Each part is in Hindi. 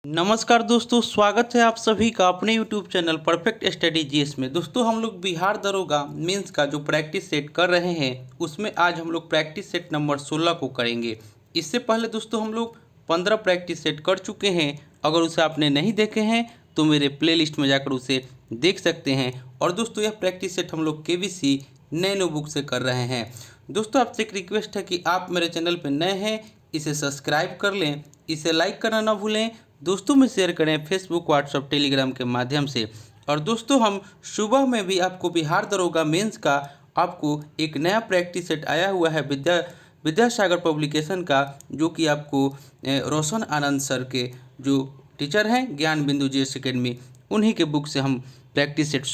नमस्कार दोस्तों, स्वागत है आप सभी का अपने YouTube channel perfect study GS में। दोस्तों, हम लोग बिहार दरोगा मेंस का जो प्रैक्टिस सेट कर रहे हैं उसमें आज हम लोग प्रैक्टिस सेट नंबर 16 को करेंगे। इससे पहले दोस्तों हम लोग 15 प्रैक्टिस सेट कर चुके हैं। अगर उसे आपने नहीं देखे हैं तो मेरे प्लेलिस्ट में जाकर उसे देख सकते हैं। और दोस्तों, यह प्रैक्टिस सेट हम लोग केबीसी नैनो बुक से कर रहे हैं। दोस्तों, आपसे एक रिक्वेस्ट है कि आप मेरे चैनल पर नए हैं, इसे सब्सक्राइब कर लें, इसे लाइक करना ना भूलें, दोस्तों में शेयर करें फेसबुक, व्हाट्सएप, टेलीग्राम के माध्यम से। और दोस्तों, हम सुबह में भी आपको बिहार दरोगा मेंस का आपको एक नया प्रैक्टिस सेट आया हुआ है विद्यासागर पब्लिकेशन का, जो कि आपको रोशन आनंद सर के जो टीचर हैं ज्ञान बिंदु जीएस एकेडमी, उन्हीं के बुक से हम प्रैक्टिस सेट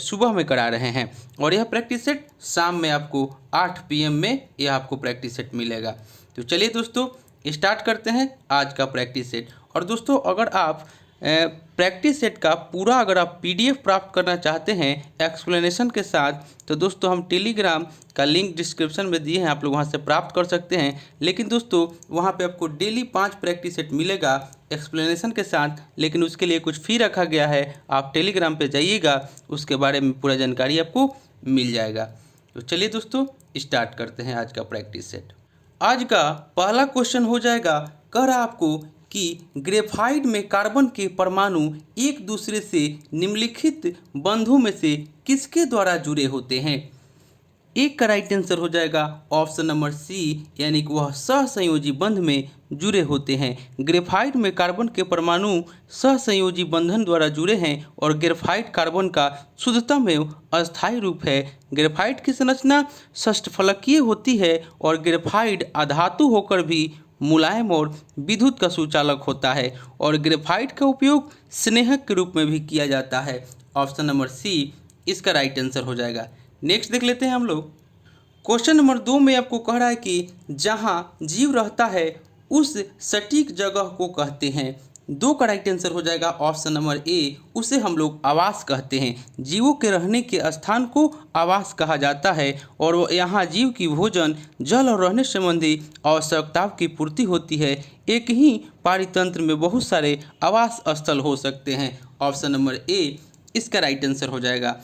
सुबह में करा रहे हैं। और यह प्रैक्टिस सेट शाम में आपको 8 PM में यह आपको प्रैक्टिस सेट मिलेगा। तो चलिए दोस्तों, स्टार्ट करते हैं आज का प्रैक्टिस सेट। और दोस्तों, अगर आप प्रैक्टिस सेट का पूरा अगर आप PDF प्राप्त करना चाहते हैं एक्सप्लेनेशन के साथ, तो दोस्तों हम टेलीग्राम का लिंक डिस्क्रिप्शन में दिए हैं, आप लोग वहां से प्राप्त कर सकते हैं। लेकिन दोस्तों, वहां पे आपको डेली 5 प्रैक्टिस सेट मिलेगा एक्सप्लेनेशन के साथ, लेकिन उसके लिए कुछ फ़ी रखा गया है। आप टेलीग्राम पे जाइएगा, उसके बारे में पूरा जानकारी आपको मिल जाएगा। तो चलिए दोस्तों, स्टार्ट करते हैं आज का प्रैक्टिस सेट। आज का पहला क्वेश्चन हो जाएगा, कह रहा आपको कि ग्रेफाइट में कार्बन के परमाणु एक दूसरे से निम्नलिखित बंधों में से किसके द्वारा जुड़े होते हैं। एक का राइट आंसर हो जाएगा ऑप्शन नंबर सी, यानी कि वह सहसंयोजी बंध में जुड़े होते हैं। ग्रेफाइट में कार्बन के परमाणु सहसंयोजी बंधन द्वारा जुड़े हैं और ग्रेफाइट कार्बन का शुद्धतम एवं अस्थायी रूप है। ग्रेफाइट की संरचना षष्ठफलकीय होती है और ग्रेफाइट अधातु होकर भी मुलायम और विद्युत का सुचालक होता है। और ग्रेफाइट का उपयोग स्नेहक के रूप में भी किया जाता है। ऑप्शन नंबर सी इसका राइट आंसर हो जाएगा। नेक्स्ट देख लेते हैं हम लोग। क्वेश्चन नंबर 2 में आपको कह रहा है कि जहाँ जीव रहता है उस सटीक जगह को कहते हैं। 2 का राइट आंसर हो जाएगा ऑप्शन नंबर ए, उसे हम लोग आवास कहते हैं। जीवों के रहने के स्थान को आवास कहा जाता है और यहाँ जीव की भोजन, जल और रहने संबंधी आवश्यकताओं की पूर्ति होती है। एक ही पारितंत्र में बहुत सारे आवास स्थल हो सकते हैं। ऑप्शन नंबर ए इसका राइट आंसर हो जाएगा।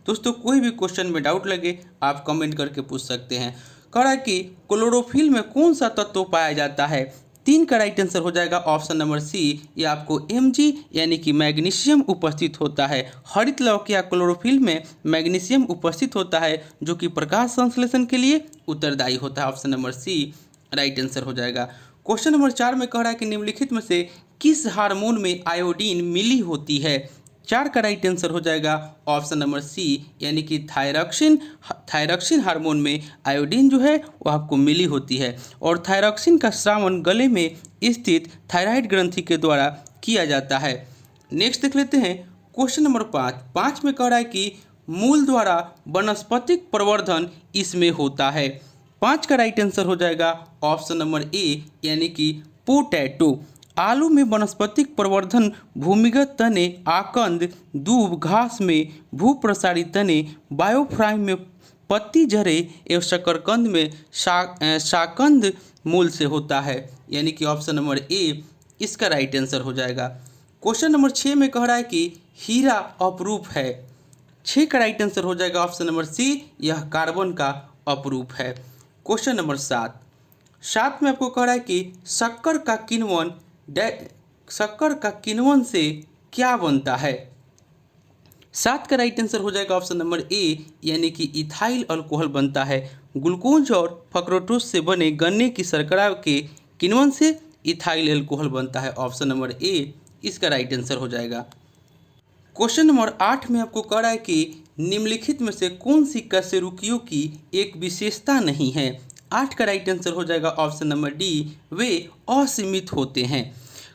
दोस्तों, कोई भी क्वेश्चन में डाउट लगे आप कमेंट करके पूछ सकते हैं। कह रहा है कि क्लोरोफिल में कौन सा तत्व पाया जाता है। 3 का राइट आंसर हो जाएगा ऑप्शन नंबर सी, ये आपको Mg यानी कि मैग्नीशियम उपस्थित होता है। हरित लौह क्लोरोफिल में मैग्नीशियम उपस्थित होता है, जो कि प्रकाश संश्लेषण के लिए उत्तरदायी होता है। Option number C right answer हो जाएगा। क्वेश्चन नंबर 4 में कह रहा है कि निम्नलिखित में से किस हार्मोन में आयोडीन मिली होती है। 4 का राइट आंसर हो जाएगा ऑप्शन नंबर सी, यानी कि थायरॉक्सिन हार्मोन में आयोडीन जो है वो आपको मिली होती है। और थायरॉक्सिन का स्रावन गले में स्थित थायराइड ग्रंथि के द्वारा किया जाता है। नेक्स्ट देख लेते हैं क्वेश्चन नंबर 5 में कह रहा है कि मूल द्वारा वनस्पतिक प्रवर्धन इसमें होता है। 5 का राइट आंसर हो जाएगा ऑप्शन नंबर ए, यानी कि पोटैटो। आलू में वनस्पतिक प्रवर्धन भूमिगत तने, आकंद, दूब, घास में भू प्रसारित तने, बायोफ्राइम में पत्ती जड़े एवं शकरकंद में शाकंद मूल से होता है। यानी कि ऑप्शन नंबर ए इसका राइट आंसर हो जाएगा। क्वेश्चन नंबर 6 में कह रहा है कि हीरा अपरूप है। 6 का राइट आंसर हो जाएगा ऑप्शन नंबर सी, यह कार्बन का अपरूप है। क्वेश्चन नंबर 7 में आपको कह रहा है कि शक्कर का किण्वन से क्या बनता है। 7 का राइट आंसर हो जाएगा ऑप्शन नंबर ए, यानी कि इथाइल अल्कोहल बनता है। ग्लूकोज और फ्रक्टोज से बने गन्ने की शर्करा के किण्वन से इथाइल अल्कोहल बनता है। ऑप्शन नंबर ए इसका राइट आंसर हो जाएगा। क्वेश्चन नंबर 8 में आपको कह रहा है कि निम्नलिखित में से कौन सी कशेरुकियों की एक विशेषता नहीं है। 8 का राइट आंसर हो जाएगा ऑप्शन नंबर डी, वे असीमित होते हैं।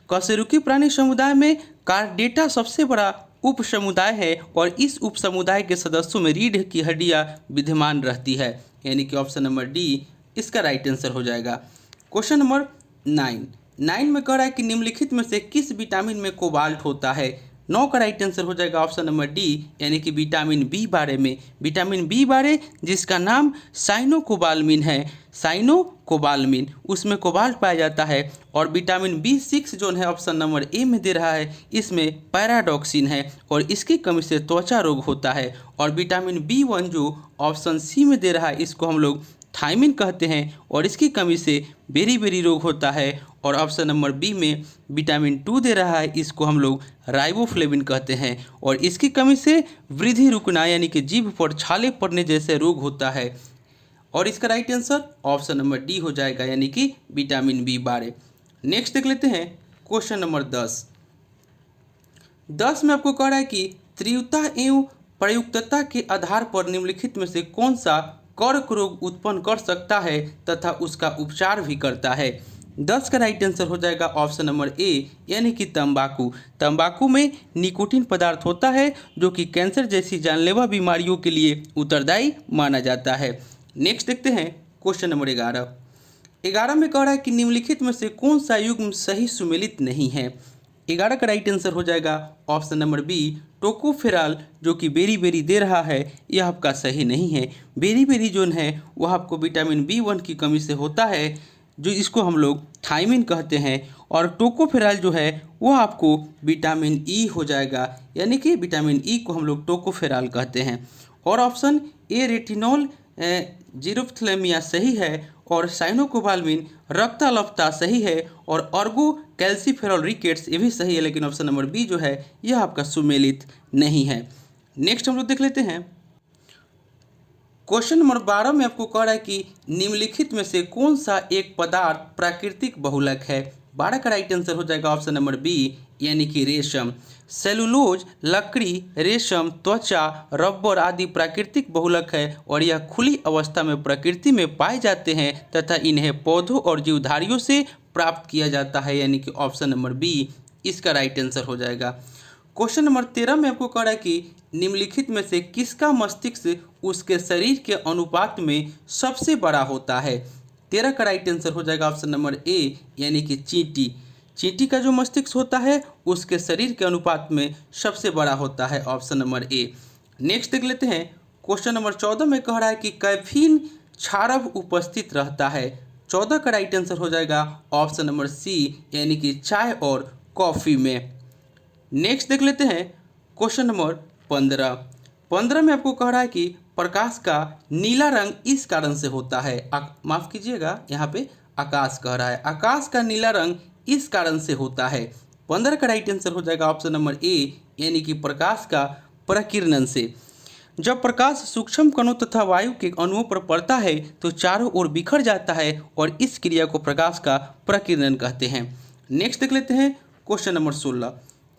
कशेरुकी प्राणी समुदाय में कार्डेटा सबसे बड़ा उप समुदाय है और इस उप समुदाय के सदस्यों में रीढ़ की हड्डियां विद्यमान रहती है। यानी कि ऑप्शन नंबर डी इसका राइट आंसर हो जाएगा। क्वेश्चन नंबर 9 में कह रहा है कि निम्नलिखित में से किस विटामिन में कोबाल्ट होता है। 9 का राइट आंसर हो जाएगा ऑप्शन नंबर डी, यानी कि विटामिन बी बारह में। विटामिन बी बारह जिसका नाम साइनोकोबालमिन है, साइनोकोबालमिन, उसमें कोबाल्ट पाया जाता है। और विटामिन बी6 जो है ऑप्शन नंबर ए में दे रहा है, इसमें पैराडॉक्सिन है और इसकी कमी से त्वचा रोग होता है। और विटामिन बी1 जो ऑप्शन सी में दे रहा है, इसको हम लोग थायमिन कहते हैं और इसकी कमी से बेरी रोग होता है। और ऑप्शन नंबर बी में विटामिन 2 दे रहा है, इसको हम लोग राइबोफ्लेविन कहते हैं और इसकी कमी से वृद्धि रुकना यानी कि जीभ पर छाले पड़ने जैसे रोग होता है। और इसका right answer option number D हो जाएगा, यानी कि विटामिन बी बारह। नेक्स्ट देख लेते हैं क्वेश्चन नंबर 10 में आपको कह रहा है कि तीव्रता एवं प्रयुक्तता के आधार पर निम्नलिखित में से कौन सा कर्क रोग उत्पन्न कर सकता है तथा उसका उपचार भी करता है। 10 का राइट आंसर हो जाएगा ऑप्शन नंबर ए, यानी कि तंबाकू। तंबाकू में निकोटीन पदार्थ होता है जो कि कैंसर जैसी जानलेवा बीमारियों के लिए उत्तरदायी माना जाता है। नेक्स्ट देखते हैं क्वेश्चन नंबर 11 में कह रहा है कि निम्नलिखित में से कौन सा युग्म सही सुमेलित नहीं है। 11 का राइट आंसर हो जाएगा ऑप्शन नंबर बी, टोकोफेराल, जो कि बेरी दे रहा है, यह आपका सही नहीं है। बेरी जो है वह आपको विटामिन बी1 की कमी से होता है, जो इसको हम लोग थायमिन कहते हैं। और टोकोफेराल जो है वह आपको विटामिन ई हो जाएगा, यानी कि विटामिन ई को हम लोग टोकोफेराल कहते हैं। और ऑप्शन ए रेटिनॉल जीरोफ्थलेमिया सही है और साइनोकोबालमिन रक्ताल्पता सही है और अर्गो कैल्सीफेरॉल रिकेट्स ये भी सही है, लेकिन ऑप्शन नंबर बी जो है यह आपका सुमेलित नहीं है। नेक्स्ट हम लोग देख लेते हैं क्वेश्चन नंबर 12 में आपको कह रहा है कि निम्नलिखित में से कौन सा एक पदार्थ प्राकृतिक बहुलक है। 12 का राइट आंसर हो जाएगा ऑप्शन नंबर बी, यानी कि रेशम। सेलुलोज, लकड़ी, रेशम, त्वचा, रबर आदि प्राकृतिक बहुलक है और यह खुली अवस्था में प्रकृति में पाए जाते हैं तथा इन्हें पौधों और जीवधारियों से प्राप्त किया जाता है, यानी कि ऑप्शन नंबर बी इसका राइट आंसर हो जाएगा। क्वेश्चन नंबर 13 में आपको कह रहा है कि निम्नलिखित में से किसका मस्तिष्क उसके शरीर के अनुपात में सबसे बड़ा होता है। 13 का राइट आंसर हो जाएगा ऑप्शन नंबर ए, यानी कि चींटी। चींटी का जो मस्तिष्क होता है उसके शरीर के अनुपात में सबसे बड़ा होता है, ऑप्शन नंबर ए। नेक्स्ट देख लेते हैं क्वेश्चन नंबर 14 में कह रहा है कि कैफीन क्षारक उपस्थित रहता है। 14 का राइट आंसर हो जाएगा ऑप्शन नंबर सी, यानी कि चाय और कॉफ़ी में। नेक्स्ट देख लेते हैं क्वेश्चन नंबर 15 में आपको कह रहा है कि प्रकाश का नीला रंग इस कारण से होता है। माफ़ कीजिएगा, यहाँ पे आकाश कह रहा है, आकाश का नीला रंग इस कारण से होता है। 15 का राइट आंसर हो जाएगा ऑप्शन नंबर ए, यानी कि प्रकाश का प्रकीर्णन से। जब प्रकाश सूक्ष्म कणों तथा वायु के अणुओं पर पड़ता है तो चारों ओर बिखर जाता है और इस क्रिया को प्रकाश का प्रकीर्णन कहते हैं। नेक्स्ट देख लेते हैं क्वेश्चन नंबर 16।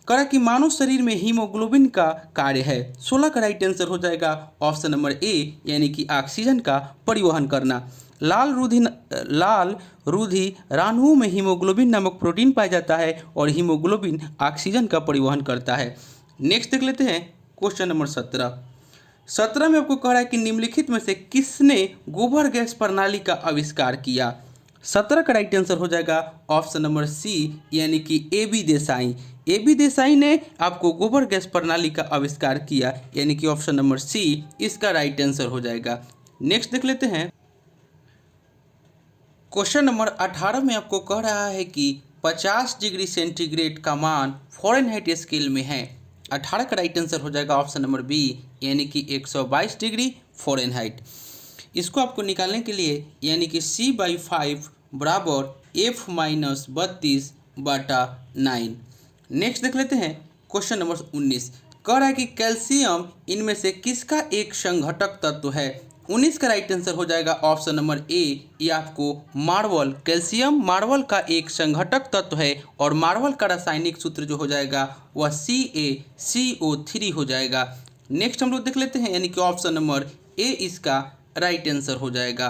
कहा कि मानव शरीर में हीमोग्लोबिन का कार्य है। 16 का राइट आंसर हो जाएगा ऑप्शन नंबर ए, यानी कि ऑक्सीजन का परिवहन करना। लाल रुधि राणुओं में हीमोग्लोबिन नामक प्रोटीन पाया जाता है और हीमोग्लोबिन ऑक्सीजन का परिवहन करता है। नेक्स्ट देख लेते हैं क्वेश्चन नंबर 17 में आपको कह रहा है कि निम्नलिखित में से किसने गोबर गैस प्रणाली का आविष्कार किया। 17 का राइट आंसर हो जाएगा ऑप्शन नंबर सी, यानी कि ए.बी. देसाई। ए.बी. देसाई ने आपको गोबर गैस प्रणाली का आविष्कार किया, यानी कि ऑप्शन नंबर सी इसका राइट आंसर हो जाएगा। नेक्स्ट देख लेते हैं क्वेश्चन नंबर 18 में आपको कह रहा है कि 50 डिग्री सेंटीग्रेड का मान फ़ारेनहाइट स्केल में है। 18 का राइट आंसर हो जाएगा ऑप्शन नंबर बी, यानी कि 122 डिग्री फ़ारेनहाइट। इसको आपको निकालने के लिए यानी कि C/5 बराबर F-32/9। नेक्स्ट देख लेते हैं क्वेश्चन नंबर 19। कह रहा है कि कैल्शियम इनमें से किसका एक संघटक तत्व है। 19 का राइट आंसर हो जाएगा ऑप्शन नंबर ए, ये आपको मार्वल। कैल्शियम मार्वल का एक संघटक तत्व है और मार्वल का रासायनिक सूत्र जो हो जाएगा वह CaCO3 हो जाएगा। नेक्स्ट हम लोग देख लेते हैं, यानी कि ऑप्शन नंबर ए इसका राइट आंसर हो जाएगा।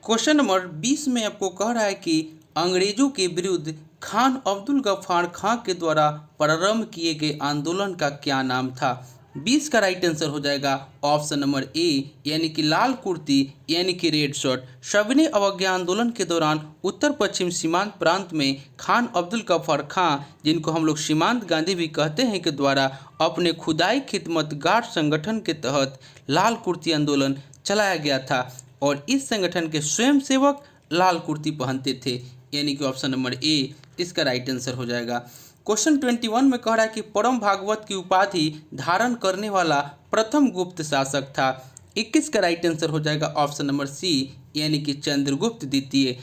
क्वेश्चन नंबर 20 में आपको कह रहा है कि अंग्रेजों के विरुद्ध खान अब्दुल गफ्फार खां के द्वारा प्रारंभ किए गए आंदोलन का क्या नाम था। 20 का राइट आंसर हो जाएगा ऑप्शन नंबर ए, यानी कि लाल कुर्ती यानी कि रेड शर्ट। सविनय अवज्ञा आंदोलन के दौरान उत्तर पश्चिम सीमांत प्रांत में खान अब्दुल गफ्फार खां, जिनको हम लोग सीमांत गांधी भी कहते हैं, के द्वारा अपने खुदाई खिदमत गार्ड संगठन के तहत लाल कुर्ती आंदोलन चलाया गया था और इस संगठन के स्वयंसेवक लाल कुर्ती पहनते थे, यानी कि ऑप्शन नंबर ए इसका राइट आंसर हो जाएगा। क्वेश्चन 21 में कह रहा है कि परम भागवत की उपाधि धारण करने वाला प्रथम गुप्त शासक था। 21 का राइट आंसर हो जाएगा ऑप्शन नंबर सी, यानी कि चंद्रगुप्त द्वितीय।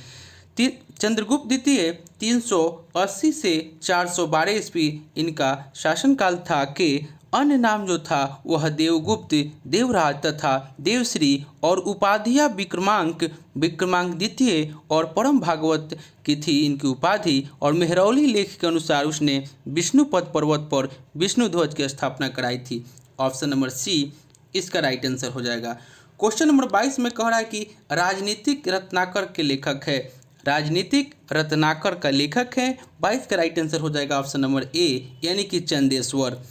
चंद्रगुप्त द्वितीय 380 से 412 ईस्वी इनका शासनकाल था। के अन्य नाम जो था वह देवगुप्त, देवराज तथा देवश्री और उपाधियाँ विक्रमांक द्वितीय और परम भागवत की थी इनकी उपाधि। और मेहरौली लेख के अनुसार उसने विष्णुपद पर्वत पर विष्णु ध्वज की स्थापना कराई थी। ऑप्शन नंबर सी इसका राइट आंसर हो जाएगा। क्वेश्चन नंबर 22 में कह रहा है कि राजनीतिक रत्नाकर के लेखक है। राजनीतिक रत्नाकर का लेखक है। 22 का राइट आंसर हो जाएगा ऑप्शन नंबर ए, यानी कि चंदेश्वर।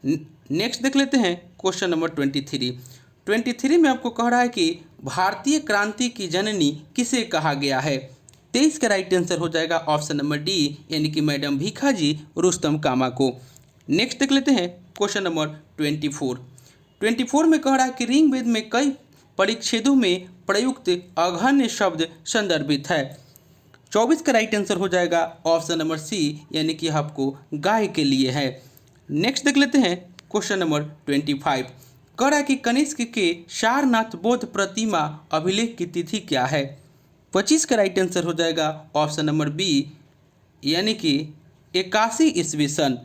नेक्स्ट देख लेते हैं क्वेश्चन नंबर 23 में आपको कह रहा है कि भारतीय क्रांति की जननी किसे कहा गया है। 23 का राइट आंसर हो जाएगा ऑप्शन नंबर डी, यानी कि मैडम भीखाजी रुस्तम कामा को। नेक्स्ट देख लेते हैं क्वेश्चन नंबर 24 में कह रहा है कि ऋग्वेद में कई परिच्छेदों में प्रयुक्त अघन्य शब्द संदर्भित है। 24 का राइट आंसर हो जाएगा ऑप्शन नंबर सी, यानी कि आपको गाय के लिए है। नेक्स्ट देख लेते हैं क्वेश्चन नंबर 25। कह रहा है कि कनिष्क के सारनाथ बौद्ध प्रतिमा अभिलेख की तिथि क्या है। 25 का राइट आंसर हो जाएगा ऑप्शन नंबर बी, यानी कि 81 ईस्वी सन।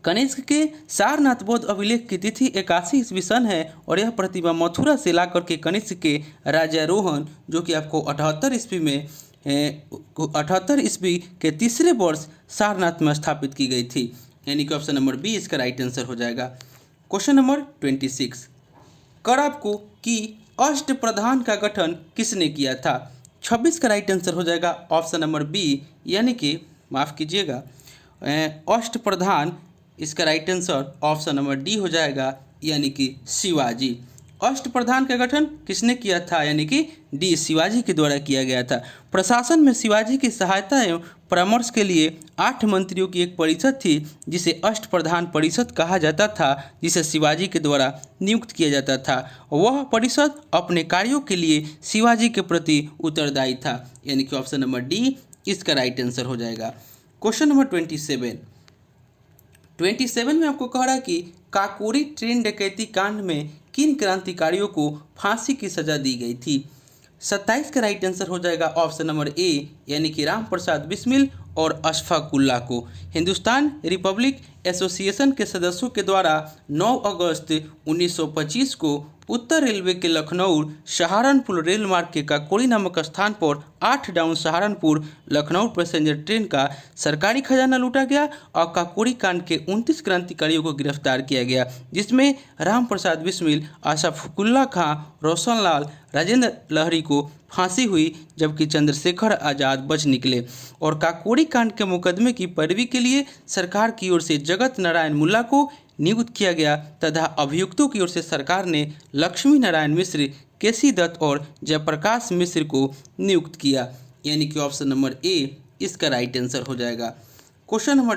कनिष्क के सारनाथ बौद्ध अभिलेख की तिथि 81 ईस्वी सन है और यह प्रतिमा मथुरा से लाकर के कनिष्क के राजारोहण, जो कि आपको 78 ईस्वी में 78 ईस्वी के तीसरे वर्ष सारनाथ में स्थापित की गई थी, यानी कि ऑप्शन नंबर बी इसका राइट आंसर हो जाएगा। Question number 26। कर आपको कि अष्ट प्रधान का गठन किसने किया था। 26 का राइट आंसर हो जाएगा ऑप्शन नंबर बी, यानी कि माफ़ कीजिएगा अष्ट प्रधान, इसका right answer option number D हो जाएगा, यानी कि शिवाजी। अष्ट प्रधान का गठन किसने किया था, यानी कि डी शिवाजी के द्वारा किया गया था। प्रशासन में शिवाजी की सहायता एवं परामर्श के लिए 8 मंत्रियों की एक परिषद थी, जिसे अष्ट प्रधान परिषद कहा जाता था, जिसे शिवाजी के द्वारा नियुक्त किया जाता था। वह परिषद अपने कार्यों के लिए शिवाजी के प्रति उत्तरदायी था, यानी कि ऑप्शन नंबर डी इसका राइट आंसर हो जाएगा। क्वेश्चन नंबर 27 में आपको कह रहा है कि काकोरी ट्रेन डकैती कांड में किन क्रांतिकारियों को फांसी की सजा दी गई थी। 27 का राइट आंसर हो जाएगा ऑप्शन नंबर ए, यानी कि राम प्रसाद बिस्मिल और अशफाक उल्लाह को। हिंदुस्तान रिपब्लिक एसोसिएशन के सदस्यों के द्वारा 9 अगस्त 1925 को उत्तर रेलवे के लखनऊ सहारनपुर रेल मार्ग के काकोरी नामक स्थान पर 8 down Saharanpur Lucknow passenger train का सरकारी खजाना लूटा गया और काकोरी कांड के 29 क्रांतिकारियों को गिरफ्तार किया गया, जिसमें राम प्रसाद बिस्मिल, अशफाकुल्लाह खां, रोशन लाल, राजेंद्र लहरी को फांसी हुई, जबकि चंद्रशेखर आज़ाद बच निकले। और काकोरी कांड के मुकदमे की पैरवी के लिए सरकार की ओर से जगत नारायण मुल्ला को नियुक्त किया गया तथा अभियुक्तों की ओर से सरकार ने लक्ष्मी नारायण मिश्र, केसी दत्त और जयप्रकाश मिश्र को नियुक्त किया, यानी कि ऑप्शन नंबर ए इसका राइट आंसर हो जाएगा। क्वेश्चन नंबर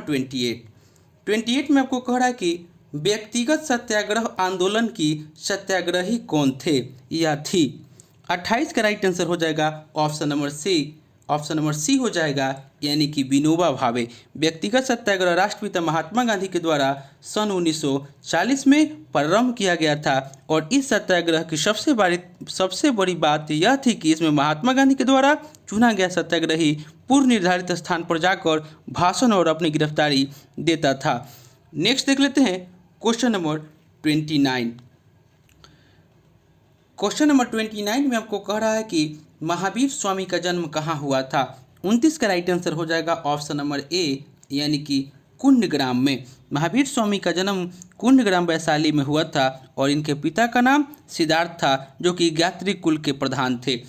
28 में आपको कह रहा है कि व्यक्तिगत सत्याग्रह आंदोलन की सत्याग्रही कौन थे या थी। 28 का राइट आंसर हो जाएगा ऑप्शन नंबर सी हो जाएगा, यानी कि विनोबा भावे। व्यक्तिगत सत्याग्रह राष्ट्रपिता महात्मा गांधी के द्वारा सन 1940 में प्रारंभ किया गया था और इस सत्याग्रह की सबसे बड़ी बात यह थी कि इसमें महात्मा गांधी के द्वारा चुना गया सत्याग्रही पूर्व निर्धारित स्थान पर जाकर भाषण और अपनी गिरफ्तारी देता था। नेक्स्ट देख लेते हैं क्वेश्चन नंबर 29। क्वेश्चन नंबर 29 में आपको कह रहा है कि महावीर स्वामी का जन्म कहाँ हुआ था। 29 का राइट आंसर हो जाएगा ऑप्शन नंबर ए, यानी कि कुंडग्राम में। महावीर स्वामी का जन्म कुंडग्राम वैशाली में हुआ था और इनके पिता का नाम सिद्धार्थ था, जो कि गायत्री कुल के प्रधान थे।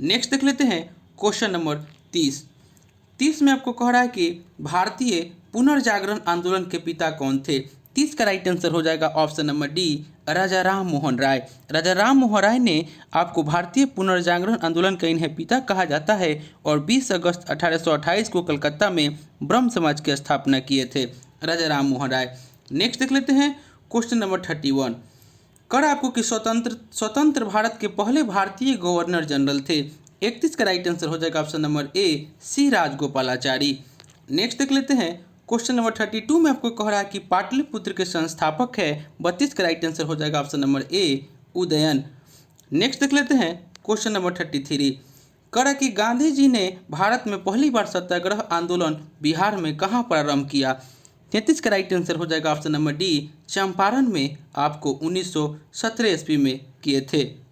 नेक्स्ट देख लेते हैं क्वेश्चन नंबर 30 में आपको कह रहा है कि भारतीय पुनर्जागरण आंदोलन के पिता कौन थे। 30 का राइट आंसर हो जाएगा ऑप्शन नंबर डी, राजा राम मोहन राय। राजा राम मोहन राय ने आपको भारतीय पुनर्जागरण आंदोलन का इन्हें पिता कहा जाता है और 20 अगस्त 1828 को कलकत्ता में ब्रह्म समाज की स्थापना किए थे राजा राम मोहन राय। नेक्स्ट देख लेते हैं क्वेश्चन नंबर 31। कर आपको कि स्वतंत्र भारत के पहले भारतीय गवर्नर जनरल थे। 31 का राइट आंसर हो जाएगा option number A, C Rajagopalachari. Next देख लेते हैं क्वेश्चन नंबर 32 में आपको कह रहा है कि पाटलिपुत्र के संस्थापक है। 32 का राइट आंसर हो जाएगा ऑप्शन नंबर ए, उदयन। नेक्स्ट देख लेते हैं क्वेश्चन नंबर 33। कह रहा कि गांधी जी ने भारत में पहली बार सत्याग्रह आंदोलन बिहार में कहाँ प्रारंभ किया। 33 का राइट आंसर हो जाएगा ऑप्शन नंबर डी, चंपारण में आपको 1917 ईस्वी में किए थे।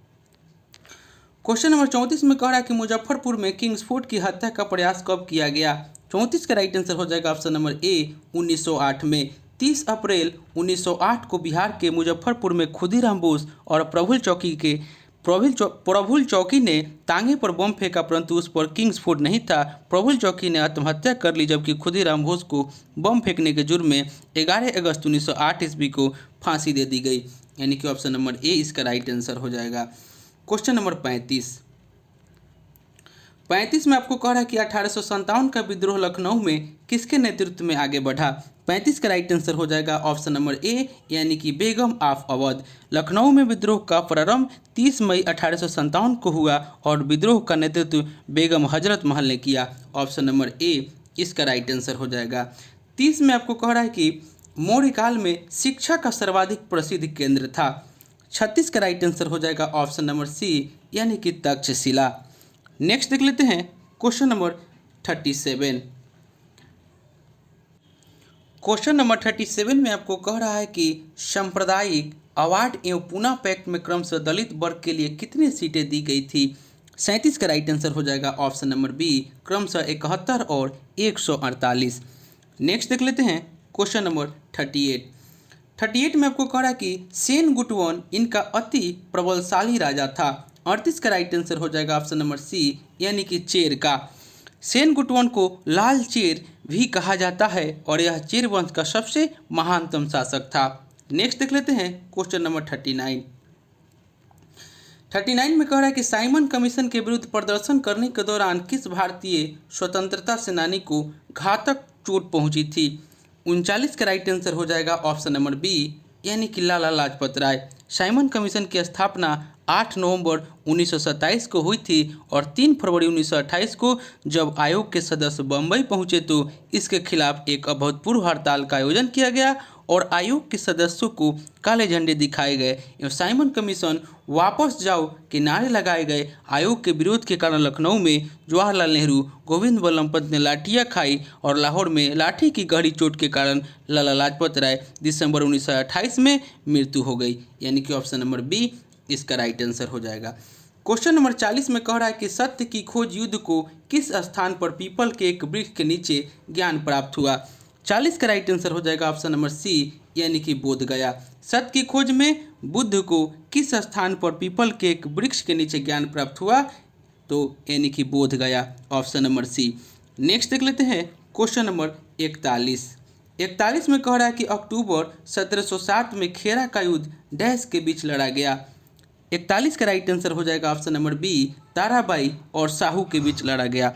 क्वेश्चन नंबर 34 में कह रहा है कि मुजफ्फरपुर में किंग्सफोर्ड की हत्या का प्रयास कब किया गया। 34 का राइट आंसर हो जाएगा ऑप्शन नंबर ए, 1908 में। 30 अप्रैल 1908 को बिहार के मुजफ्फरपुर में खुदीराम बोस और प्रफुल्ल चौकी ने तांगे पर बम फेंका, परंतु उस पर किंग्सफोर्ड नहीं था। प्रफुल्ल चौकी ने आत्महत्या कर ली, जबकि खुदीराम बोस को बम फेंकने के जुर्म में 11 अगस्त 1908 ईस्वी को फांसी दे दी गई, यानी कि ऑप्शन नंबर ए इसका राइट आंसर हो जाएगा। क्वेश्चन नंबर 35 में आपको कह रहा है कि 1857 का विद्रोह लखनऊ में किसके नेतृत्व में आगे बढ़ा। 35 का राइट आंसर हो जाएगा ऑप्शन नंबर ए, यानी कि बेगम ऑफ अवध। लखनऊ में विद्रोह का प्रारंभ 30 मई 1857 को हुआ और विद्रोह का नेतृत्व बेगम हजरत महल ने किया। ऑप्शन नंबर ए इसका राइट आंसर हो जाएगा। 30 में आपको कह रहा है कि मौर्य काल में शिक्षा का सर्वाधिक प्रसिद्ध केंद्र था। 36 का राइट आंसर हो जाएगा ऑप्शन नंबर सी, यानी कि तक्षशिला। नेक्स्ट देख लेते हैं क्वेश्चन नंबर 37। क्वेश्चन नंबर 37 में आपको कह रहा है कि सांप्रदायिक अवार्ड एवं पूना पैक्ट में क्रमशः दलित वर्ग के लिए कितनी सीटें दी गई थी। 37 का राइट आंसर हो जाएगा ऑप्शन नंबर बी, क्रमशः 71 और 148। नेक्स्ट देख लेते हैं क्वेश्चन नंबर 38 में आपको कह रहा है कि सेन गुटवन इनका अति प्रबलशाली राजा था। 38 का राइट आंसर हो जाएगा ऑप्शन नंबर सी, यानी कि चेर का। सेन गुटवन को लाल चेर भी कहा जाता है और यह चेर वंश का सबसे महानतम शासक था। नेक्स्ट देख लेते हैं क्वेश्चन नंबर 39 में कह रहा है कि साइमन कमीशन के विरुद्ध प्रदर्शन करने के दौरान किस भारतीय स्वतंत्रता सेनानी को घातक चोट पहुंची थी। 39 का राइट आंसर हो जाएगा ऑप्शन नंबर बी, यानी कि लाला लाजपत राय। साइमन कमीशन की स्थापना 8 नवंबर 1927 को हुई थी और 3 फरवरी 1928 को जब आयोग के सदस्य बम्बई पहुंचे तो इसके खिलाफ एक अभूतपूर्व हड़ताल का आयोजन किया गया और आयोग के सदस्यों को काले झंडे दिखाए गए एवं साइमन कमीशन वापस जाओ के नारे लगाए गए। आयोग के विरोध के कारण लखनऊ में जवाहरलाल नेहरू, गोविंद बल्लभ पंत ने लाठियां खाई और लाहौर में लाठी की गहरी चोट के कारण लाला लाजपत राय दिसंबर 1928 में मृत्यु हो गई, यानी कि ऑप्शन नंबर बी इसका राइट आंसर हो जाएगा। क्वेश्चन नंबर 40 में कह रहा है कि सत्य की खोज युद्ध को किस स्थान पर पीपल के एक वृक्ष के नीचे ज्ञान प्राप्त हुआ। 40 का राइट आंसर हो जाएगा ऑप्शन नंबर सी, यानी कि बोध गया। सत्य की खोज में बुद्ध को किस स्थान पर पीपल के एक वृक्ष के नीचे ज्ञान प्राप्त हुआ, तो यानी कि बोध गया, ऑप्शन नंबर सी। नेक्स्ट देख लेते हैं क्वेश्चन नंबर 41 में कह रहा है कि अक्टूबर 1707 में खेरा का युद्ध डैश के बीच लड़ा गया। 41 का राइट आंसर हो जाएगा ऑप्शन नंबर बी, ताराबाई और साहू के बीच लड़ा गया।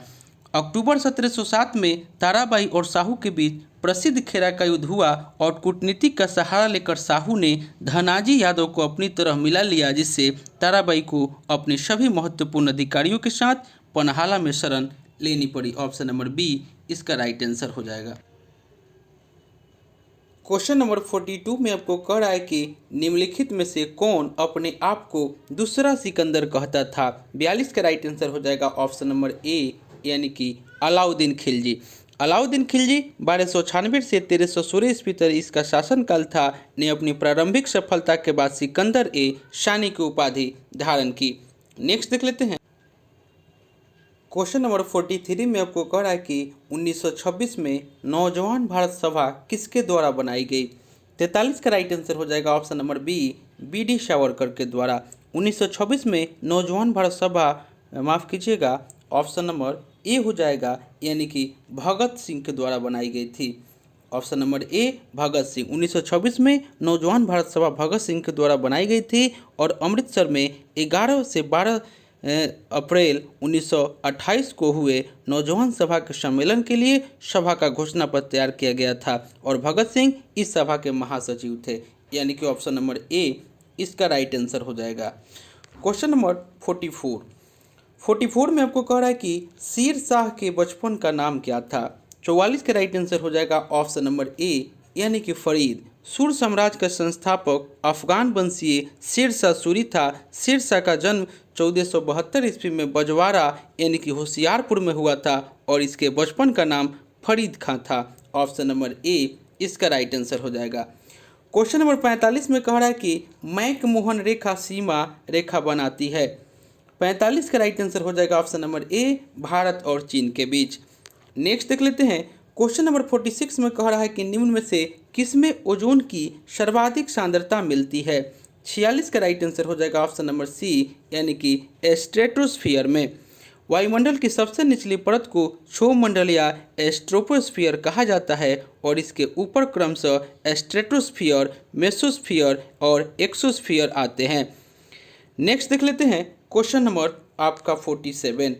अक्टूबर 1707 में ताराबाई और साहू के बीच प्रसिद्ध खेरा का युद्ध हुआ और कूटनीति का सहारा लेकर साहू ने धनाजी यादव को अपनी तरह मिला लिया, जिससे ताराबाई को अपने सभी महत्वपूर्ण अधिकारियों के साथ पन्हाला में शरण लेनी पड़ी। ऑप्शन नंबर बी इसका राइट आंसर हो जाएगा। क्वेश्चन नंबर 42 में आपको कह रहा है कि निम्नलिखित में से कौन अपने आप को दूसरा सिकंदर कहता था। 42 का राइट आंसर हो जाएगा ऑप्शन नंबर ए, यानी कि अलाउद्दीन खिलजी। अलाउद्दीन खिलजी 1296 से 1316 ईस्वी तक इसका शासनकाल था, ने अपनी प्रारंभिक सफलता के बाद सिकंदर ए शानी की उपाधि धारण की। नेक्स्ट देख लेते हैं क्वेश्चन नंबर 43 में आपको कह रहा है कि 1926 में नौजवान भारत सभा किसके द्वारा बनाई गई। 43 का राइट आंसर हो जाएगा option number B, D Savarkar के द्वारा। 1926 में नौजवान भारत सभा, माफ़ कीजिएगा, ऑप्शन नंबर ए हो जाएगा, यानी कि भगत सिंह के द्वारा बनाई गई थी। ऑप्शन नंबर ए भगत सिंह। 1926 में नौजवान भारत सभा भगत सिंह के द्वारा बनाई गई थी और अमृतसर में 11 से 12 अप्रैल 1928 को हुए नौजवान सभा के सम्मेलन के लिए सभा का घोषणा पत्र तैयार किया गया था और भगत सिंह इस सभा के महासचिव थे, यानी कि ऑप्शन नंबर ए इसका राइट आंसर हो जाएगा। क्वेश्चन नंबर 44 में आपको कह रहा है कि शेर शाह के बचपन का नाम क्या था। 44 का राइट आंसर हो जाएगा ऑप्शन नंबर ए, यानी कि फरीद। सुर साम्राज्य का संस्थापक अफगान वंशीय शेर शाह सूरी था। शेर शाह का जन्म 1472 ईस्वी में बजवारा यानी कि होशियारपुर में हुआ था और इसके बचपन का नाम फरीद खां था। ऑप्शन नंबर ए इसका राइट आंसर हो जाएगा। क्वेश्चन नंबर 45 में कह रहा है कि मैक मोहन रेखा सीमा रेखा बनाती है। 45 का राइट आंसर हो जाएगा ऑप्शन नंबर ए, भारत और चीन के बीच। नेक्स्ट देख लेते हैं। क्वेश्चन नंबर 46 में कह रहा है कि निम्न में से किसमें ओजोन की सर्वाधिक सांद्रता मिलती है। 46 का राइट आंसर हो जाएगा ऑप्शन नंबर सी, यानी कि स्ट्रेटोस्फीयर में। वायुमंडल की सबसे निचली परत को क्षोभमंडल या स्ट्रोपोस्फीयर कहा जाता है और इसके ऊपर क्रमशः स्ट्रेटोस्फीयर, मेसोस्फीयर और एक्सोस्फीयर आते हैं। नेक्स्ट देख लेते हैं क्वेश्चन नंबर आपका 47।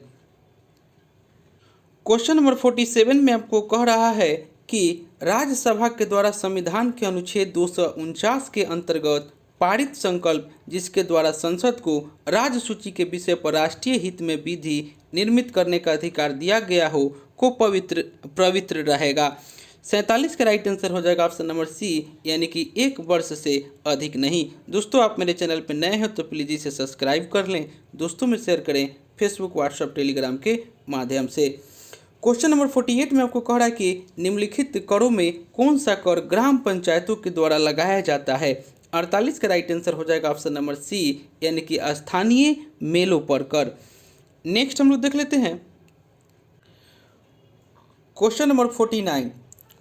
क्वेश्चन नंबर 47 में आपको कह रहा है कि राज्यसभा के द्वारा संविधान के अनुच्छेद 249 के अंतर्गत पारित संकल्प जिसके द्वारा संसद को राज्य सूची के विषय पर राष्ट्रीय हित में विधि निर्मित करने का अधिकार दिया गया हो को पवित्र रहेगा। 47 का राइट आंसर हो जाएगा ऑप्शन नंबर सी, यानी कि 1 वर्ष से अधिक नहीं। दोस्तों आप मेरे चैनल पर नए हैं तो प्लीज़ इसे सब्सक्राइब कर लें, दोस्तों में शेयर करें फेसबुक, व्हाट्सएप, टेलीग्राम के माध्यम से। क्वेश्चन नंबर 48 में आपको कह रहा है कि निम्नलिखित करों में कौन सा कर ग्राम पंचायतों के द्वारा लगाया जाता है। 48 का राइट आंसर हो जाएगा ऑप्शन नंबर सी, यानी कि स्थानीय मेलों पर कर। नेक्स्ट हम लोग देख लेते हैं क्वेश्चन नंबर 49।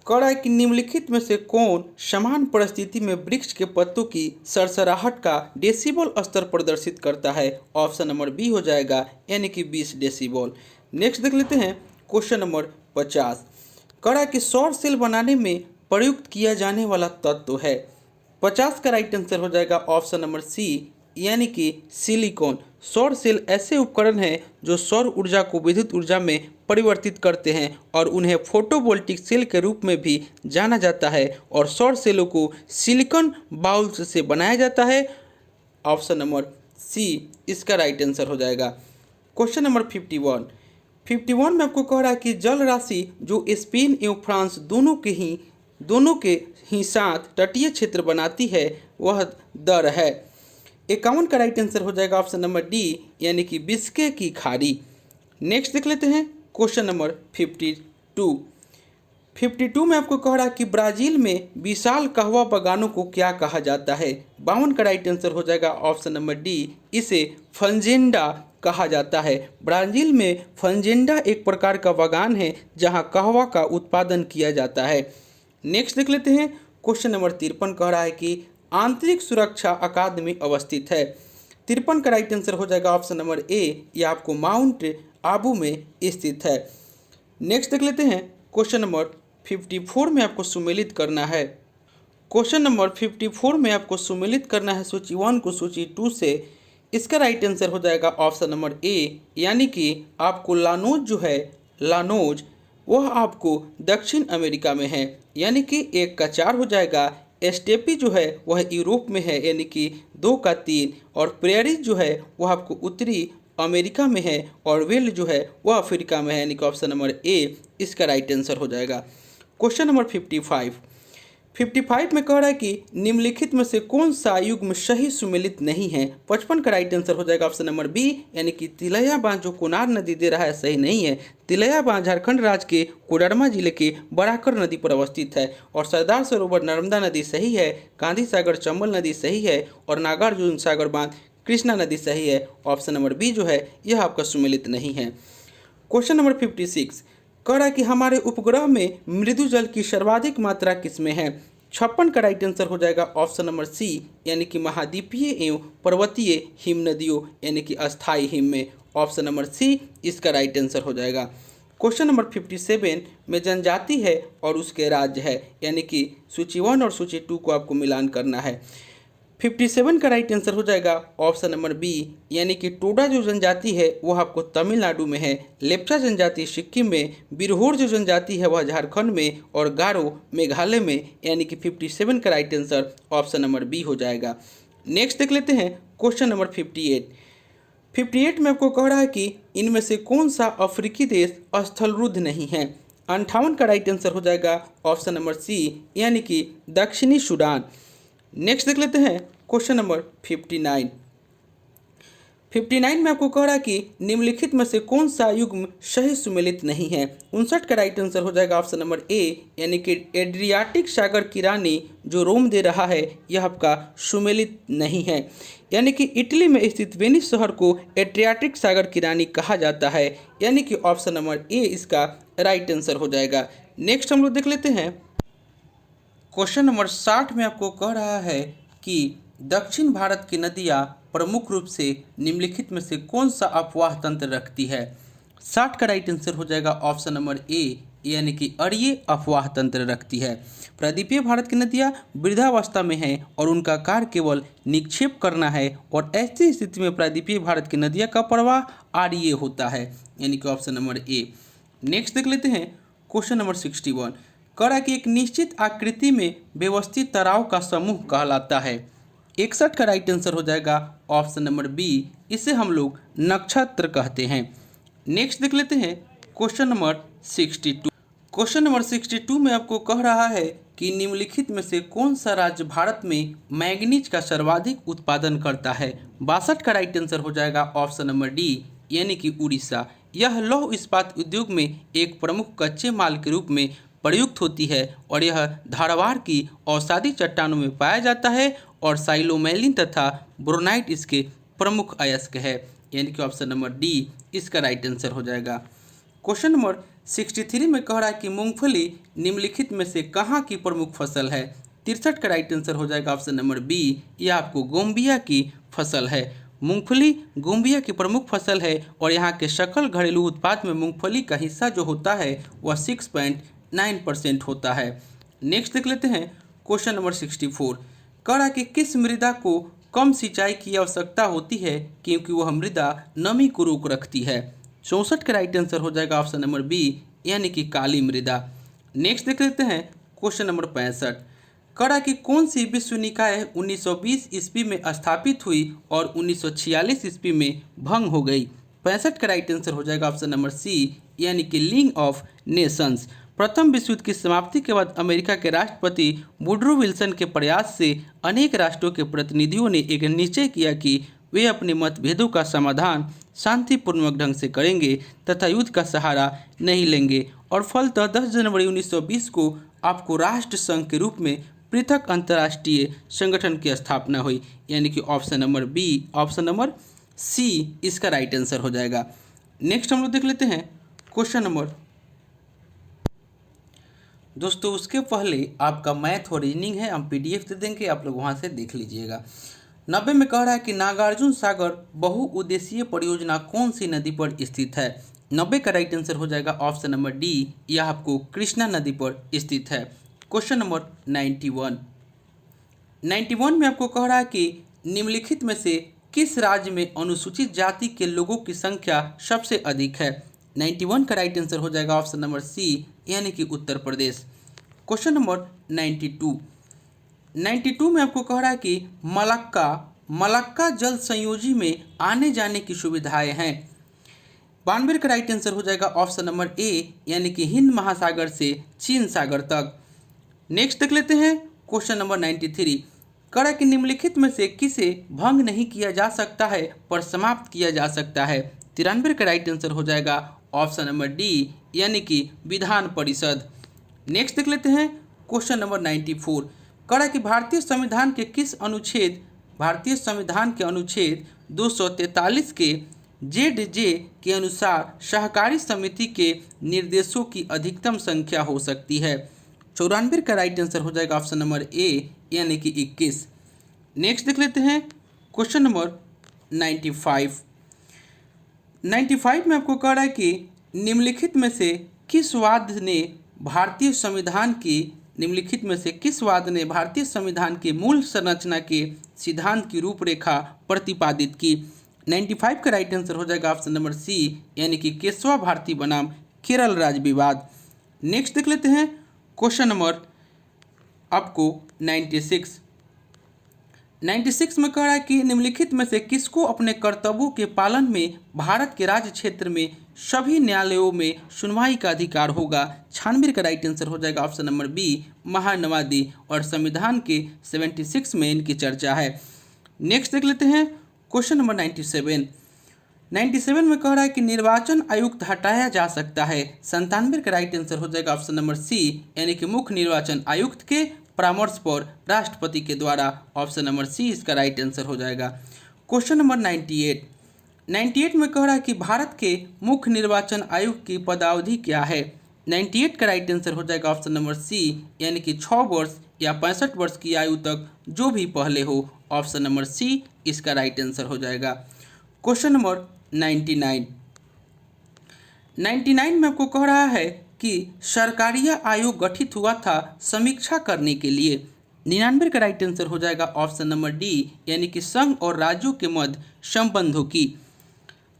कह रहा है कि निम्नलिखित में से कौन समान परिस्थिति में वृक्ष के पत्तों की सरसराहट का डेसिबल स्तर प्रदर्शित करता है। ऑप्शन नंबर बी हो जाएगा, यानी कि 20 डेसिबल। नेक्स्ट देख लेते हैं क्वेश्चन नंबर 50। कह रहा है कि सौर सेल बनाने में प्रयुक्त किया जाने वाला तत्व है। 50 का राइट आंसर हो जाएगा ऑप्शन नंबर सी, यानी कि सिलिकॉन। सौर सेल ऐसे उपकरण हैं जो सौर ऊर्जा को विद्युत ऊर्जा में परिवर्तित करते हैं और उन्हें फोटोवोल्टिक सेल के रूप में भी जाना जाता है और सौर सेलों को सिलिकॉन बाउल्स से बनाया जाता है। ऑप्शन नंबर सी इसका राइट आंसर हो जाएगा। क्वेश्चन नंबर 51 में आपको कह रहा है कि जल राशि जो स्पेन एवं फ्रांस दोनों के ही साथ तटीय क्षेत्र बनाती है वह दर है। 51 का राइट आंसर हो जाएगा ऑप्शन नंबर डी, यानी कि बिस्के की खाड़ी। नेक्स्ट देख लेते हैं क्वेश्चन नंबर 52 में आपको कह रहा है कि ब्राज़ील में विशाल कहवा बागानों को क्या कहा जाता है। 52 का राइट आंसर हो जाएगा ऑप्शन नंबर डी, इसे फंजेंडा कहा जाता है। ब्राज़ील में फंजेंडा एक प्रकार का बागान है जहां कहवा का उत्पादन किया जाता है। नेक्स्ट देख लेते हैं क्वेश्चन नंबर 53। कह रहा है कि आंतरिक सुरक्षा अकादमी अवस्थित है। 53 का राइट आंसर हो जाएगा ऑप्शन नंबर ए, यह आपको माउंट आबू में स्थित है। नेक्स्ट देख लेते हैं क्वेश्चन नंबर 54 में आपको सुमेलित करना है। क्वेश्चन नंबर 54 में आपको सुमेलित करना है सूची 1 को सूची 2 से। इसका राइट आंसर हो जाएगा ऑप्शन नंबर ए, यानी कि आपको लानोज जो है, लानोज वह आपको दक्षिण अमेरिका में है, यानी कि 1 का 4 हो जाएगा। एस्टेपी जो है वह यूरोप में है, यानी कि 2 का 3। और प्रेयरीज जो है वह आपको उत्तरी अमेरिका में है और वेल जो है वह अफ्रीका में है, यानी कि ऑप्शन नंबर ए इसका राइट आंसर हो जाएगा। क्वेश्चन नंबर 55 में कह रहा है कि निम्नलिखित में से कौन सा युग्म सही सुमेलित नहीं है। 55 का राइट आंसर हो जाएगा ऑप्शन नंबर बी, यानी कि तिलैया बांध जो कोनार नदी दे रहा है सही नहीं है। तिलैया बांध झारखंड राज्य के कोडरमा जिले के बराकर नदी पर अवस्थित है और सरदार सरोवर नर्मदा नदी सही है, गांधी सागर चंबल नदी सही है और नागार्जुन सागर बांध कृष्णा नदी सही है। ऑप्शन नंबर बी जो है यह आपका सुमेलित नहीं है। क्वेश्चन नंबर 56 कह रहा है कि हमारे उपग्रह में मृदु जल की सर्वाधिक मात्रा किसमें है। 56 का राइट आंसर हो जाएगा ऑप्शन नंबर सी, यानी कि महाद्वीपीय एवं पर्वतीय हिम नदियों, यानी कि अस्थायी हिम में। ऑप्शन नंबर सी इसका राइट आंसर हो जाएगा। क्वेश्चन नंबर 57 में जनजाति है और उसके राज्य है, यानी कि सूची 1 और सूची 2 को आपको मिलान करना है। 57 का राइट आंसर हो जाएगा ऑप्शन नंबर बी, यानी कि टोडा जो जनजाति है वह आपको तमिलनाडु में है, लेप्चा जनजाति सिक्किम में, बिरहोर जो जनजाति है वह झारखंड में और गारो मेघालय में, यानी कि 57 का right answer option number B हो जाएगा। नेक्स्ट देख लेते हैं क्वेश्चन नंबर 58 में आपको कह रहा है कि इनमें से कौन सा अफ्रीकी देश स्थलरुद्ध नहीं है। 58 का राइट आंसर हो जाएगा ऑप्शन नंबर सी, यानी कि दक्षिणी सूडान। नेक्स्ट देख लेते हैं क्वेश्चन नंबर 59 में आपको कह रहा है कि निम्नलिखित में से कौन सा युग्म सही सुमेलित नहीं है। 59 का राइट आंसर हो जाएगा ऑप्शन नंबर ए, यानी कि एड्रियाटिक सागर की रानी जो रोम दे रहा है यह आपका सुमेलित नहीं है, यानी कि इटली में स्थित वेनिस शहर को एड्रियाटिक सागर की रानी कहा जाता है, यानी कि ऑप्शन नंबर ए इसका राइट आंसर हो जाएगा। नेक्स्ट हम लोग देख लेते हैं क्वेश्चन नंबर 60 में आपको कह रहा है कि दक्षिण भारत की नदियाँ प्रमुख रूप से निम्नलिखित में से कौन सा अपवाह तंत्र रखती है। 60 का राइट आंसर हो जाएगा ऑप्शन नंबर ए, यानी कि अरीय अपवाह तंत्र रखती है। प्रायद्वीपीय भारत की नदियाँ वृद्धावस्था में हैं और उनका कार्य केवल निक्षेप करना है, और ऐसी स्थिति में प्रायद्वीपीय भारत की नदियाँ का प्रवाह अरीय होता है, यानी कि ऑप्शन नंबर ए। नेक्स्ट देख लेते हैं क्वेश्चन नंबर 61। कह रहा है कि एक निश्चित आकृति में व्यवस्थित तराव का समूह कहलाता है। 61 का राइट आंसर हो जाएगा ऑप्शन नंबर बी, इसे हम लोग नक्षत्र कहते हैं। नेक्स्ट देख लेते हैं क्वेश्चन नंबर 62। क्वेश्चन नंबर 62 में आपको कह रहा है कि निम्नलिखित में से कौन सा राज्य भारत में मैंगनीज का सर्वाधिक उत्पादन करता है। 62 का राइट आंसर हो जाएगा ऑप्शन नंबर डी, यानी कि उड़ीसा। यह लौह इस्पात उद्योग में एक प्रमुख कच्चे माल के रूप में प्रयुक्त होती है और यह धारवाड़ की औषधि चट्टानों में पाया जाता है और साइलोमेलिन तथा ब्रोनाइट इसके प्रमुख अयस्क है, यानी कि ऑप्शन नंबर डी इसका राइट आंसर हो जाएगा। क्वेश्चन नंबर 63 में कह रहा है कि मूंगफली निम्नलिखित में से कहाँ की प्रमुख फसल है। 63 का राइट आंसर हो जाएगा ऑप्शन नंबर बी, यह आपको गोम्बिया की फसल है। मूंगफली गोम्बिया की प्रमुख फसल है और यहाँ के सकल घरेलू उत्पाद में मूंगफली का हिस्सा जो होता है वह 6.9% होता है। नेक्स्ट देख लेते हैं क्वेश्चन नंबर 64। कह रहा है कि किस मृदा को कम सिंचाई की आवश्यकता होती है क्योंकि वह मृदा नमी को रोक रखती है। 64 का राइट आंसर हो जाएगा ऑप्शन नंबर बी, यानी कि काली मृदा। नेक्स्ट देख लेते हैं क्वेश्चन नंबर 65। कह रहा है कि कौन सी विश्व निकाय 1920 ईस्वी में स्थापित हुई और 1946 ईस्वी में भंग हो गई। 65 का राइट आंसर हो जाएगा ऑप्शन नंबर सी, यानी कि लीग ऑफ नेशंस। प्रथम विश्व युद्ध की समाप्ति के बाद अमेरिका के राष्ट्रपति वुडरो विल्सन के प्रयास से अनेक राष्ट्रों के प्रतिनिधियों ने एक निश्चय किया कि वे अपने मतभेदों का समाधान शांतिपूर्वक ढंग से करेंगे तथा युद्ध का सहारा नहीं लेंगे, और फलतः 10 जनवरी 1920 को आपको राष्ट्र संघ के रूप में पृथक अंतर्राष्ट्रीय संगठन की स्थापना हुई, यानी कि option number B, option number C इसका राइट आंसर हो जाएगा। नेक्स्ट हम लोग देख लेते हैं क्वेश्चन नंबर। दोस्तों उसके पहले आपका मैथ और रीजनिंग है, हम पीडीएफ दे देंगे, आप लोग वहाँ से देख लीजिएगा। 90 में कह रहा है कि नागार्जुन सागर बहुउद्देशीय परियोजना कौन सी नदी पर स्थित है। 90 का राइट आंसर हो जाएगा ऑप्शन नंबर डी, यह आपको कृष्णा नदी पर स्थित है। क्वेश्चन नंबर 91 में आपको कह रहा है कि निम्नलिखित में से किस राज्य में अनुसूचित जाति के लोगों की संख्या सबसे अधिक है। 91 का राइट आंसर हो जाएगा ऑप्शन नंबर सी, यानी कि उत्तर प्रदेश। क्वेश्चन नंबर 92 में आपको कह रहा है कि मलक्का जल संयोजी में आने जाने की सुविधाएं हैं। 92 का राइट आंसर हो जाएगा ऑप्शन नंबर ए, यानी कि हिंद महासागर से चीन सागर तक। नेक्स्ट देख लेते हैं क्वेश्चन नंबर 93। कह रहा है कि निम्नलिखित में से किसे भंग नहीं किया जा सकता है पर समाप्त किया जा सकता है। 93 का राइट आंसर हो जाएगा ऑप्शन नंबर डी, यानी कि विधान परिषद। नेक्स्ट देख लेते हैं क्वेश्चन नंबर 94। कह रहा है कि भारतीय संविधान के अनुच्छेद 243 के ZJ के अनुसार सहकारी समिति के निर्देशों की अधिकतम संख्या हो सकती है। 94 का राइट आंसर हो जाएगा ऑप्शन नंबर ए, यानी कि 21। नेक्स्ट देख लेते हैं क्वेश्चन नंबर 95 में आपको कह रहा है कि निम्नलिखित में से किस वाद ने भारतीय संविधान की निम्नलिखित में से किस वाद ने भारतीय संविधान के मूल संरचना के सिद्धांत की रूपरेखा प्रतिपादित की? 95 का राइट आंसर हो जाएगा ऑप्शन नंबर सी, यानी कि केशवा भारती बनाम केरल राज्य विवाद। नेक्स्ट देख लेते हैं क्वेश्चन नंबर आपको 96 में कह रहा है कि निम्नलिखित में से किसको अपने कर्तव्यों के पालन में भारत के राज्य क्षेत्र में सभी न्यायालयों में सुनवाई का अधिकार होगा? 96 का राइट आंसर हो जाएगा ऑप्शन नंबर बी, महानवादी, और संविधान के 76 में इनकी चर्चा है। नेक्स्ट देख लेते हैं क्वेश्चन नंबर 97 में कह रहा है कि निर्वाचन आयुक्त हटाया जा सकता है। 97 का राइट आंसर हो जाएगा ऑप्शन नंबर सी, यानी कि मुख्य निर्वाचन आयुक्त के परामर्श पर राष्ट्रपति के द्वारा। ऑप्शन नंबर सी इसका राइट आंसर हो जाएगा। क्वेश्चन नंबर 98 में कह रहा है कि भारत के मुख्य निर्वाचन आयुक्त की पदावधि क्या है? 98 का राइट आंसर हो जाएगा ऑप्शन नंबर सी, यानी कि 6 वर्ष या 65 वर्ष की आयु तक जो भी पहले हो। ऑप्शन नंबर सी इसका राइट आंसर हो जाएगा। क्वेश्चन नंबर 99 में आपको कह रहा है कि सरकारीय आयोग गठित हुआ था समीक्षा करने के लिए। 99 का राइट आंसर हो जाएगा ऑप्शन नंबर डी, यानी कि संघ और राज्यों के मध्य संबंधों की।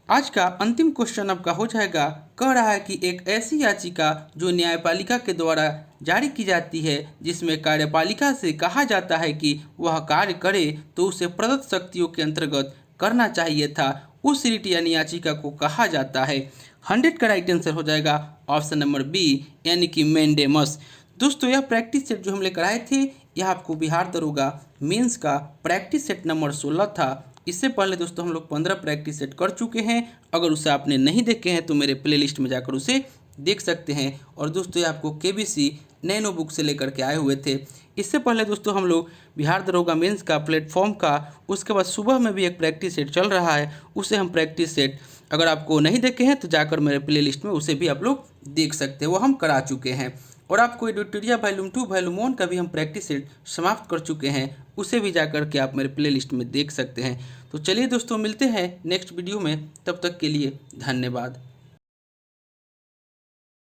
आज का अंतिम क्वेश्चन आपका हो जाएगा, कह रहा है कि एक ऐसी याचिका जो न्यायपालिका के द्वारा जारी की जाती है जिसमें कार्यपालिका से कहा जाता है कि वह कार्य करे तो उसे प्रदत्त शक्तियों के अंतर्गत करना चाहिए था, उस रिट यानी याचिका को कहा जाता है। 100 का राइट आंसर हो जाएगा ऑप्शन नंबर बी, यानी कि मैंडेमस। दोस्तों यह प्रैक्टिस सेट जो हम लेकर आए थे यह आपको बिहार दरोगा मेंस का प्रैक्टिस सेट नंबर 16 था। इससे पहले दोस्तों हम लोग 15 प्रैक्टिस सेट कर चुके हैं। अगर उसे आपने नहीं देखे हैं तो मेरे प्लेलिस्ट में जाकर उसे देख सकते हैं। और दोस्तों ये आपको केबीसी नैनो बुक से लेकर के आए हुए थे। इससे पहले दोस्तों हम लोग बिहार दरोगा मेंस का प्लेटफॉर्म का, उसके बाद सुबह में भी एक प्रैक्टिस सेट चल रहा है, उसे हम प्रैक्टिस सेट अगर आपको नहीं देखे हैं तो जाकर मेरे प्लेलिस्ट में उसे भी आप लोग देख सकते हैं, वो हम करा चुके हैं। और आपको एडिटोरिया वॉल्यूम 2 वॉल्यूम 1 का भी हम प्रैक्टिस सेट समाप्त कर चुके हैं, उसे भी जाकर के आप मेरे प्लेलिस्ट में देख सकते हैं। तो चलिए दोस्तों मिलते हैं नेक्स्ट वीडियो में, तब तक के लिए धन्यवाद।